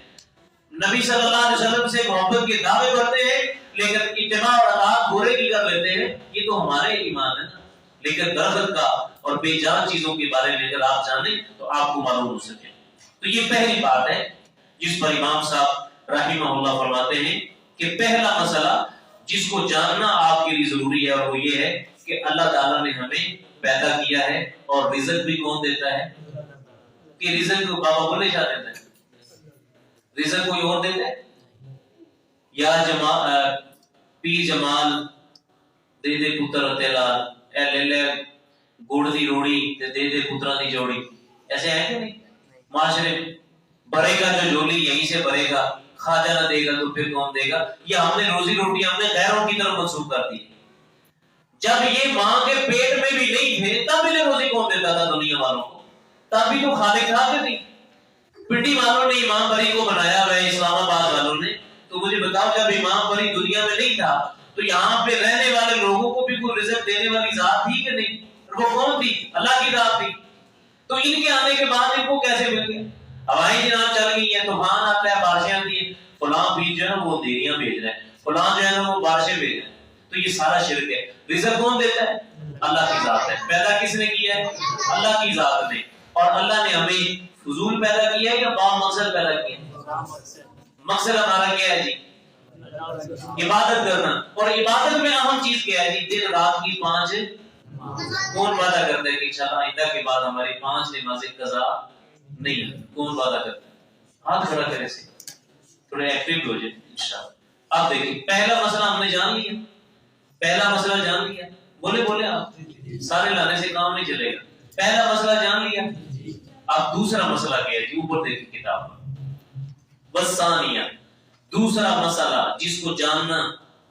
نبی صلی اللہ علیہ وسلم سے محبت کے دعوے کرتے ہیں لیکن اتباع اور اطاعت گورے کی کر لیتے ہیں۔ یہ تو ہمارے ایمان ہے نا، لیکن درخت کا اور بے جان چیزوں کے بارے میں اگر آپ جانیں تو آپ کو معلوم ہو سکے۔ تو یہ پہلی بات ہے جس پر امام صاحب رحمہ اللہ فرماتے ہیں کہ پہلا مسئلہ جس کو جاننا آپ کے لیے ضروری ہے اور وہ یہ ہے کہ اللہ تعالیٰ نے ہمیں پیدا کیا ہے اور رزق بھی کون دیتا ہے؟ کہ رزق کو بابا بولے شاہ دیتا ہے، رزق کوئی اور دیتا ہے؟ یا پیر جمال دے دے پتر تیلال، اے لے لے گڑ دی روڑی تے دے دے پترا دی جوڑی، ایسے ہے کہ نہیں؟ معاشرے میں بھرے گا جو جھولی یہیں سے بھرے گا، خواجہ نہ دے گا تو پھر کون دے گا؟ یہ ہم نے روزی روٹی ہم نے غیروں کی طرف منسوخ کر دی۔ جب یہ ماں کے پیٹ میں بھی نہیں تھے تب انہیں روزی کون دیتا تھا دنیا والوں کو؟ تب بھی تو خالق تھا کہ نہیں؟ پنڈی والوں نے امام بری کو بنایا ہے، اسلام آباد والوں نے، تو مجھے بتاؤ جب امام بری دنیا میں نہیں تھا تو یہاں پہ رہنے والے لوگوں کو بھی کوئی رزق دینے والی ذات تھی کہ نہیں؟ وہ کون تھی؟ اللہ کی ذات تھی۔ تو ان کے آنے کے بعد ان کو کیسے مل گیا؟ ہوائیں جناب چل گئی ہیں، طوفان آتا ہے، بارشیں آتی ہیں، فلاں بیج جو ہے نا وہ دیریاں بھیج رہے ہیں، فلاں جو ہے نا وہ بارشیں بھیج رہے ہیں، تو یہ سارا شرک ہے۔ رزق کون دیتا ہے؟ اللہ کی ذات ہے۔ پیدا کس نے کیا ہے؟ اللہ کی ذات نے۔ اور اللہ نے ہمیں فضول پیدا کیا ہے یا با مقصد پیدا کیا ہے؟ مقصد ہمارا کیا ہے جی؟ عبادت کرنا۔ اور عبادت میں اہم چیز کیا ہے جی؟ دن رات کی 5 کون وعدہ کرتا ہے کہ انشاءاللہ آئندہ کے بعد ہماری 5 نمازیں قضا نہیں ہے؟ کون وعدہ کرتا ہے؟ ہاتھ کھڑا کرے سے تھوڑے ایکٹیو ہو جائے انشاءاللہ۔ اب دیکھیں پہلا مسئلہ ہم نے جان لیا، پہلا مسئلہ جان لیا، بولے بولے آپ، سارے لانے سے کام نہیں چلے گا۔ پہلا مسئلہ جان لیا، اب دوسرا مسئلہ کیا ہے جی؟ اوپر دیکھیں کتاب پر، وثانیہ دوسرا مسئلہ جس کو جاننا،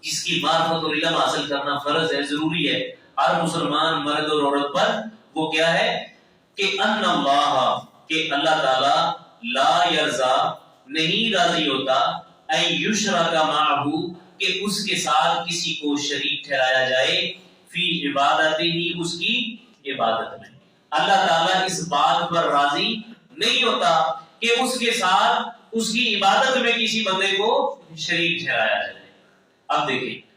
جس کی معرفت اور علم حاصل کرنا فرض ہے، ضروری ہے ہر مسلمان مرد اور عورت پر، وہ کیا ہے کہ ان اللہ، کہ اللہ تعالی لا یرضا نہیں راضی ہوتا، ان یشرک معہ کہ اس کے ساتھ کسی کو شریک ٹھہرایا جائے، فی عبادتہ اس کی عبادت میں۔ اللہ تعالیٰ اس بات پر راضی نہیں ہوتا کہ اس کے ساتھ اس کی عبادت میں کسی بندے کو شریک ٹھہرایا جائے۔ اب دیکھیں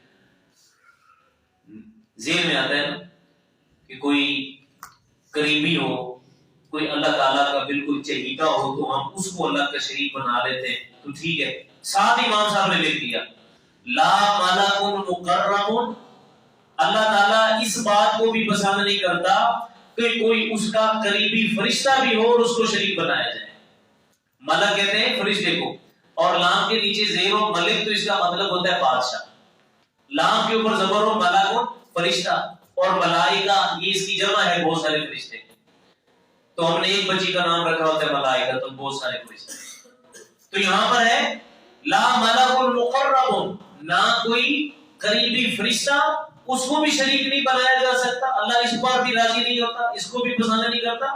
ذہن میں آتا ہے نا کہ کوئی قریبی ہو، کوئی اللہ تعالیٰ کا بالکل چہیتا ہو تو ہم اس کو اللہ کا شریک بنا لیتے ہیں، تو ٹھیک ہے۔ ساتھ امام صاحب نے لکھ دیا لا ملک مقرب، اللہ تعالیٰ اس بات کو بھی پسند نہیں کرتا کہ کوئی اس کا قریبی فرشتہ بھی ہو اور اس کو شریک بنایا جائے۔ ملک کہتے ہیں فرشتے کو، اور لام کے نیچے زیر و ملک تو اس کا مطلب ہوتا ہے بادشاہ، لام کے اوپر زبر و ملک فرشتہ، اور ملائکہ یہ اس کی جمع ہے، بہت سارے فرشتے۔ تو ہم نے ایک بچی کا نام رکھا ہوتا ہے ملائکہ، تو بہت سارے فرشتے۔ تو یہاں پر ہے لا ملک المقرب، نہ کوئی قریبی فرشتہ، اس کو بھی شریک نہیں بنایا جا سکتا، اللہ اس پر بھی راضی نہیں ہوتا، اس کو بھی پسند نہیں کرتا،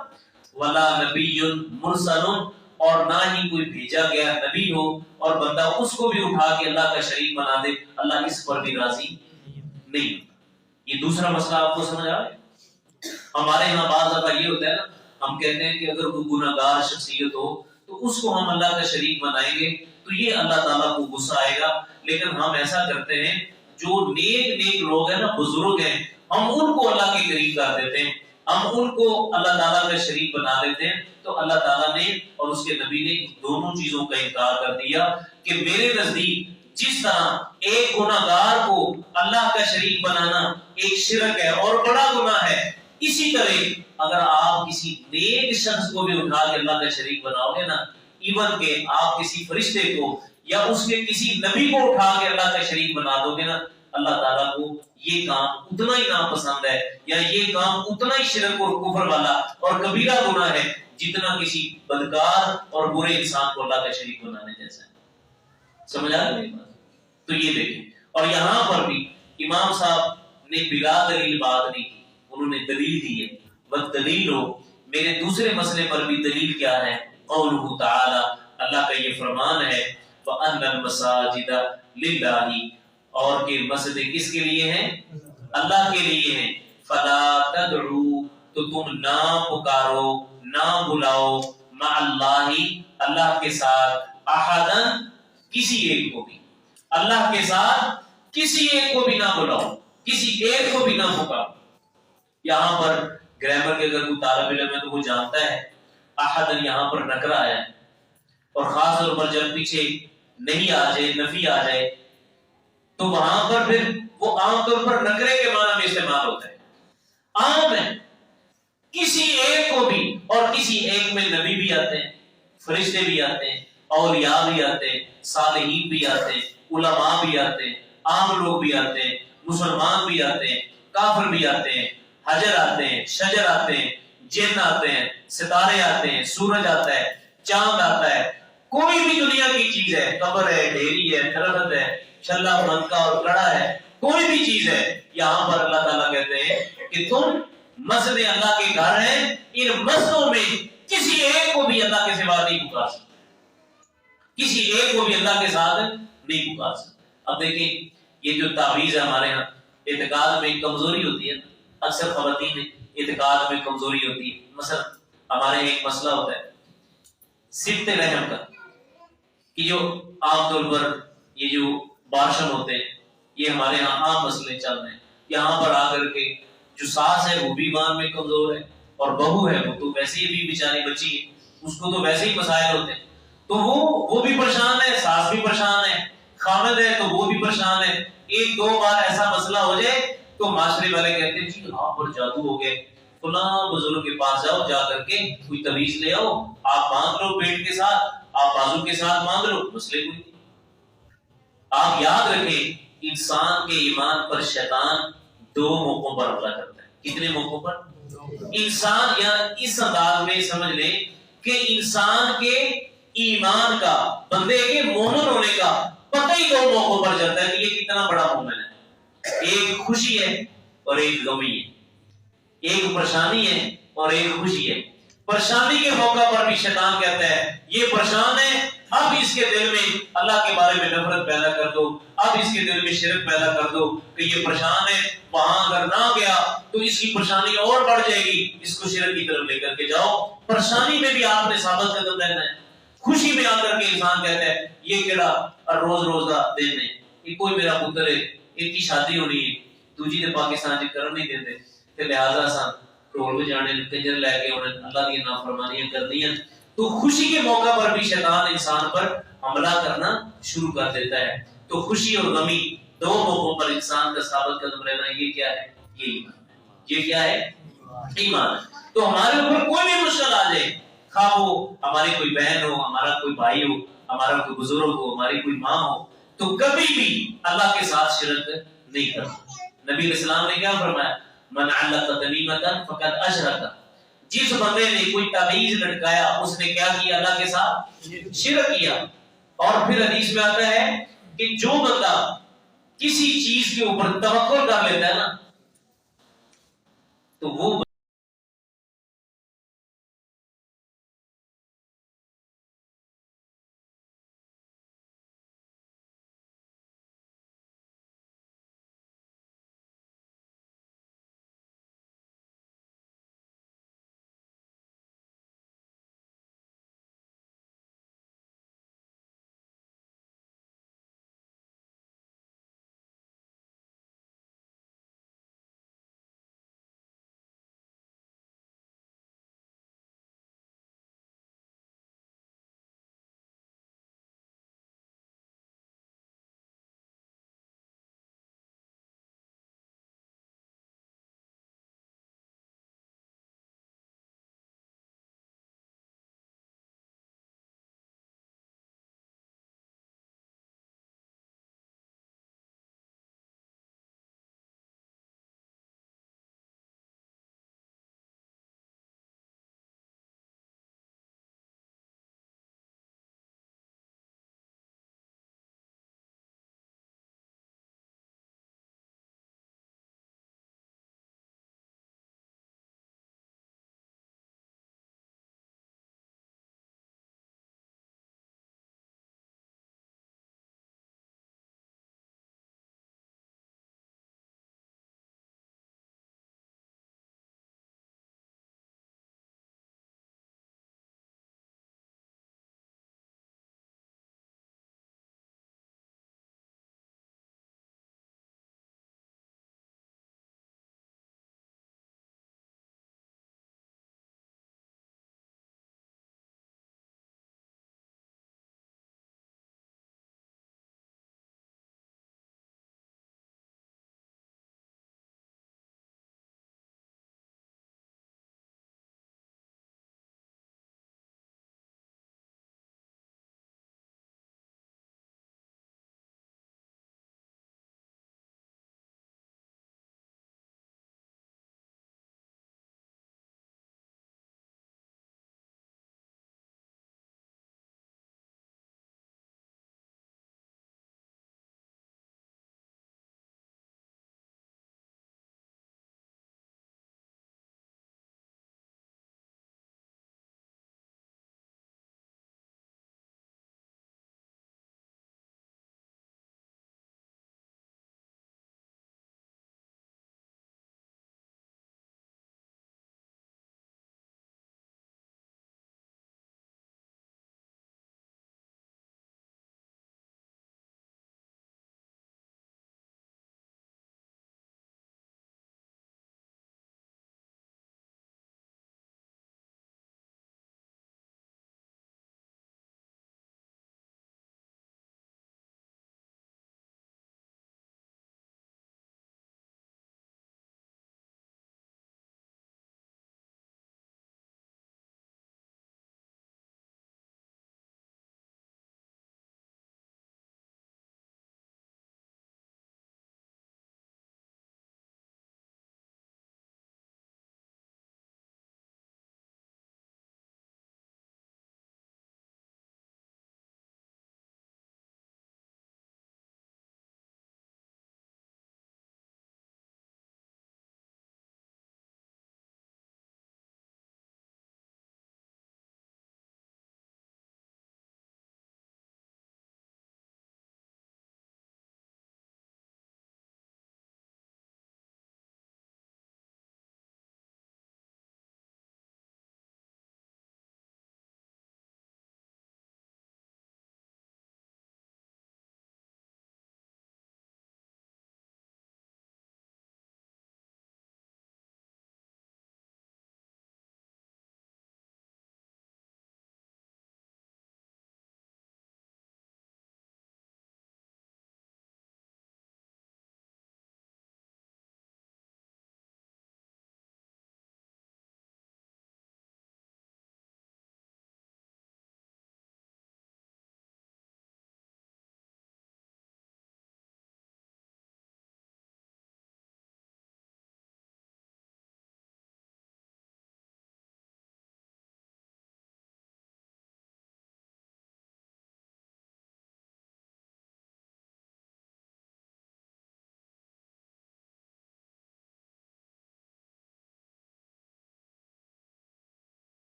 ولا نبی مرسل، اور نہ ہی کوئی بھیجا گیا نبی ہو اور بندہ اس کو بھی اٹھا کے اللہ کا شریک بنا دے، اللہ اس پر بھی راضی نہیں ہوتا۔ یہ دوسرا مسئلہ آپ کو سمجھ آ رہا ہے؟ ہمارے یہاں بعض دفعہ یہ ہوتا ہے نا، ہم کہتے ہیں کہ اگر کوئی گناہگار شخصیت ہو تو اس کو ہم اللہ کا شریک بنائیں گے تو یہ اللہ تعالیٰ کو غصہ آئے گا، لیکن ہم ایسا کرتے ہیں جو نیک لوگ ہیں نا، بزرگ ہیں، ہم ان کو اللہ کے قریب کر دیتے ہیں، ہم ان کو اللہ تعالیٰ کا شریک بنا دیتے ہیں، تو اللہ تعالیٰ نے اور اس کے نبی نے دونوں چیزوں کا انکار کر دیا کہ میرے نزدیک جس طرح ایک گناہگار کو اللہ کا شریک بنانا ایک شرک ہے اور بڑا گناہ ہے، اسی طرح اگر آپ کسی نیک شخص کو بھی اٹھا کے اللہ کا شریک بناؤ گے نا، ایون کہ آپ کسی فرشتے کو یا اس کے کسی نبی کو اٹھا کے اللہ کا شریک بنا دو گے نا، اللہ تعالیٰ کو یہ کام اتنا ہی ناپسند ہے، یا یہ کام اتنا ہی شرک اور کفر والا اور کبیرہ گناہ ہے جتنا کسی بدکار اور برے انسان کو اللہ کا شریک بنانے جیسا ہے۔ سمجھ آ رہی ہے؟ تو یہ دیکھیں، اور یہاں پر بھی امام صاحب نے بلا دلیل بات نہیں کی، انہوں نے دلیل دی ہے، والدلیل میرے دوسرے مسئلے پر بھی دلیل کیا ہے، قولہ تعالی، اللہ کا یہ فرمان ہے، وَأَنَّ الْمَسَاجِدَ لِلَّهِ، اور کہ مسجدیں کس کے لیے ہیں؟ اللہ کے لیے ہیں، فَلَا تَدْعُوا، تو تم نہ پکارو، نہ بلاؤ، مع اللہ، اللہ کے ساتھ، احدن، کسی ایک کو بھی، اللہ کے ساتھ کسی ایک کو بھی نہ بلاؤ، کسی ایک کو بھی نہ پکارو۔ یہاں پر گرامر کے اگر کوئی طالب علم ہے تو وہ جانتا ہے احدن یہاں پر نکرہ ہے، اور خاص طور پر جب پیچھے نہیں آ جائے، نفی آ جائے، تو وہاں پر پھر وہ عام طور پر نکرے کے معنی میں استعمال ہوتا ہے، عام ہے، کسی ایک کو بھی، اور کسی ایک میں نبی بھی آتے ہیں، فرشتے بھی آتے ہیں، اولیاء بھی آتے ہیں، صالحین بھی آتے ہیں، علماء بھی آتے ہیں، عام لوگ بھی آتے ہیں، مسلمان بھی آتے ہیں، کافر بھی آتے ہیں، حجر آتے ہیں، شجر آتے ہیں، جن آتے ہیں، ستارے آتے ہیں، سورج آتا ہے، چاند آتا ہے، کوئی بھی دنیا کی چیز ہے، قبر ہے، ڈھیری ہے، درخت ہے، چھلا منکا اور کڑا ہے، کوئی بھی چیز ہے، یہاں پر اللہ تعالیٰ کہتے ہیں کہ تم مسجد اللہ کے گھر ہیں، ان مسجدوں میں کسی ایک کو بھی اللہ کے سوا نہیں پکار سکتے، کسی ایک کو بھی اللہ کے ساتھ نہیں پکار سکتے۔ اب دیکھیں یہ جو تعویذ ہے ہمارے ہاں، اعتقاد میں کمزوری ہوتی ہے، اکثر خواتین اعتقاد میں کمزوری ہوتی ہے، مثلا ہمارے ایک مسئلہ ہوتا ہے صفت رحم کا، کہ جو عام طور پر یہ جو بارشم ہوتے ہیں، یہ ہمارے ہاں عام مسئلے چل رہے ہیں، یہاں پر آ کر کے جو ساس ہے وہ بھی ایمان میں کمزور ہے، اور بہو ہے وہ تو ویسے ہی بھی بیچاری بچی ہے، اس کو تو ویسے ہی مسائل ہوتے ہیں، تو وہ بھی پریشان ہے، ساس بھی پریشان ہے، خامد ہے تو وہ بھی پریشان ہے، ایک دو بار ایسا مسئلہ ہو جائے تو معاشرے والے کہتے ہیں جی آپ پر جادو ہو گئے، فلاں بزرگ کے پاس جاؤ، جا کر کے کوئی تعویذ لے آؤ، آپ باندھ لو پیٹ کے ساتھ، آپ بازو کے ساتھ باندھ لو، مسئلے کوئی نہیں۔ آپ یاد رکھیں انسان کے ایمان پر شیطان دو موقعوں پر حملہ کرتا ہے۔ کتنے موقعوں پر؟ انسان، یا اس انداز میں سمجھ لیں کہ انسان کے ایمان کا، بندے کے مومن ہونے کا پتہ ہی دو موقعوں پر چلتا ہے کہ یہ کتنا بڑا مومن ہے، ایک خوشی ہے اور ایک غمی ہے، ایک پریشانی ہے اور ایک خوشی ہے۔ پریشانی کے موقع پر بھی شیطان کہتا ہے یہ پریشان ہے، اب اس کے دل میں اللہ کے بارے میں نفرت پیدا کر دو، اب اس کے دل میں شرک پیدا کر دو کہ یہ پریشان ہے، وہاں اگر نہ گیا تو اس کی پریشانی اور بڑھ جائے گی، اس کو شرک کی طرف لے کر کے جاؤ۔ پریشانی میں بھی آپ نے ثابت قدم رہنا ہے، خوشی میں آ کر کے انسان کہتا ہے یہ کیڑا روز کا دن ہے، یہ کوئی میرا پتر ہے، ان کی شادی ہونی ہے، دوجی نے پاکستان چ کرن نہیں دیتے، تے لہذا سان ٹول بجانے کنجر لے کے انہیں اللہ کی نافرمانیاں کرنی ہیں، تو خوشی کے موقع پر بھی شیطان انسان پر حملہ کرنا شروع کر دیتا ہے۔ تو خوشی اور غمی دو موقعوں پر انسان کا ثابت قدم رہنا، یہ کیا ہے؟ یہ ایمان ہے۔ یہ کیا ہے؟ ایمان ہے۔ تو ہمارے اوپر کوئی بھی مشکل آ جائے، خواہ وہ ہماری کوئی بہن ہو، ہمارا کوئی بھائی ہو، ہمارا کوئی بزرگ ہو، ہماری کوئی ماں ہو، تو کبھی بھی اللہ کے ساتھ شرک نہیں کرنا۔ نبی علیہ السلام نے کیا فرمایا؟ من علق تمیمۃ فقد اشرک، جس بندے نے کوئی تعویذ لٹکایا اس نے کیا کیا؟ اللہ کے ساتھ شرک کیا۔ اور پھر حدیث میں آتا ہے کہ جو بندہ کسی چیز کے اوپر توکل کر لیتا ہے نا تو وہ